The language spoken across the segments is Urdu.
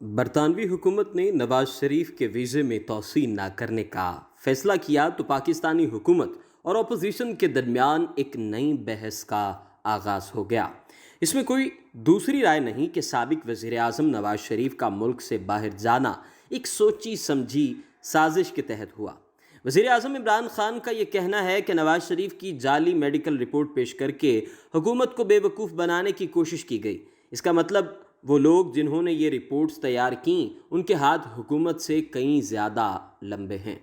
برطانوی حکومت نے نواز شریف کے ویزے میں توسیع نہ کرنے کا فیصلہ کیا تو پاکستانی حکومت اور اپوزیشن کے درمیان ایک نئی بحث کا آغاز ہو گیا۔ اس میں کوئی دوسری رائے نہیں کہ سابق وزیر اعظم نواز شریف کا ملک سے باہر جانا ایک سوچی سمجھی سازش کے تحت ہوا۔ وزیر اعظم عمران خان کا یہ کہنا ہے کہ نواز شریف کی جعلی میڈیکل رپورٹ پیش کر کے حکومت کو بے وقوف بنانے کی کوشش کی گئی۔ اس کا مطلب وہ لوگ جنہوں نے یہ رپورٹس تیار کیں ان کے ہاتھ حکومت سے کہیں زیادہ لمبے ہیں۔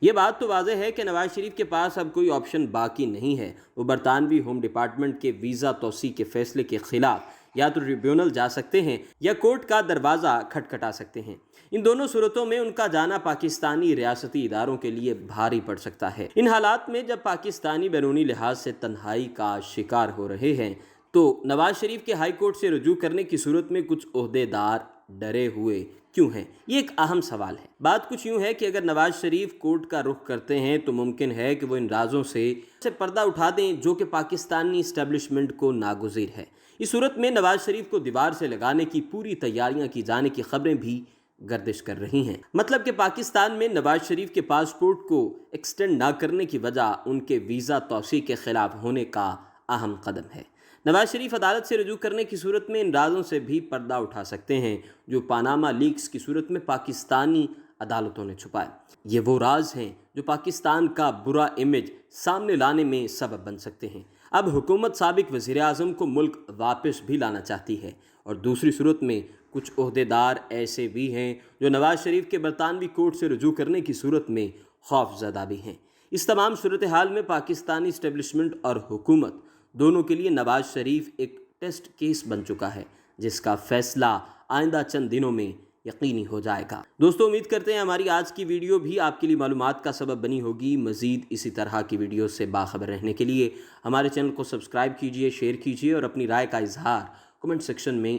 یہ بات تو واضح ہے کہ نواز شریف کے پاس اب کوئی آپشن باقی نہیں ہے۔ وہ برطانوی ہوم ڈپارٹمنٹ کے ویزا توسیع کے فیصلے کے خلاف یا تو ٹریبیونل جا سکتے ہیں یا کورٹ کا دروازہ کھٹکھٹا سکتے ہیں۔ ان دونوں صورتوں میں ان کا جانا پاکستانی ریاستی اداروں کے لیے بھاری پڑ سکتا ہے۔ ان حالات میں جب پاکستانی بیرونی لحاظ سے تنہائی کا شکار ہو رہے ہیں تو نواز شریف کے ہائی کورٹ سے رجوع کرنے کی صورت میں کچھ عہدیدار ڈرے ہوئے کیوں ہیں؟ یہ ایک اہم سوال ہے۔ بات کچھ یوں ہے کہ اگر نواز شریف کورٹ کا رخ کرتے ہیں تو ممکن ہے کہ وہ ان رازوں سے پردہ اٹھا دیں جو کہ پاکستانی اسٹیبلشمنٹ کو ناگزیر ہے۔ اس صورت میں نواز شریف کو دیوار سے لگانے کی پوری تیاریاں کی جانے کی خبریں بھی گردش کر رہی ہیں۔ مطلب کہ پاکستان میں نواز شریف کے پاسپورٹ کو ایکسٹینڈ نہ کرنے کی وجہ ان کے ویزا توسیع کے خلاف ہونے کا اہم قدم ہے۔ نواز شریف عدالت سے رجوع کرنے کی صورت میں ان رازوں سے بھی پردہ اٹھا سکتے ہیں جو پاناما لیکس کی صورت میں پاکستانی عدالتوں نے چھپائے۔ یہ وہ راز ہیں جو پاکستان کا برا امیج سامنے لانے میں سبب بن سکتے ہیں۔ اب حکومت سابق وزیر اعظم کو ملک واپس بھی لانا چاہتی ہے اور دوسری صورت میں کچھ عہدیدار ایسے بھی ہیں جو نواز شریف کے برطانوی کورٹ سے رجوع کرنے کی صورت میں خوف زدہ بھی ہیں۔ اس تمام صورتحال میں پاکستانی اسٹیبلشمنٹ اور حکومت دونوں کے لیے نواز شریف ایک ٹیسٹ کیس بن چکا ہے جس کا فیصلہ آئندہ چند دنوں میں یقینی ہو جائے گا۔ دوستو، امید کرتے ہیں ہماری آج کی ویڈیو بھی آپ کے لیے معلومات کا سبب بنی ہوگی۔ مزید اسی طرح کی ویڈیو سے باخبر رہنے کے لیے ہمارے چینل کو سبسکرائب کیجیے، شیئر کیجیے اور اپنی رائے کا اظہار کمنٹ سیکشن میں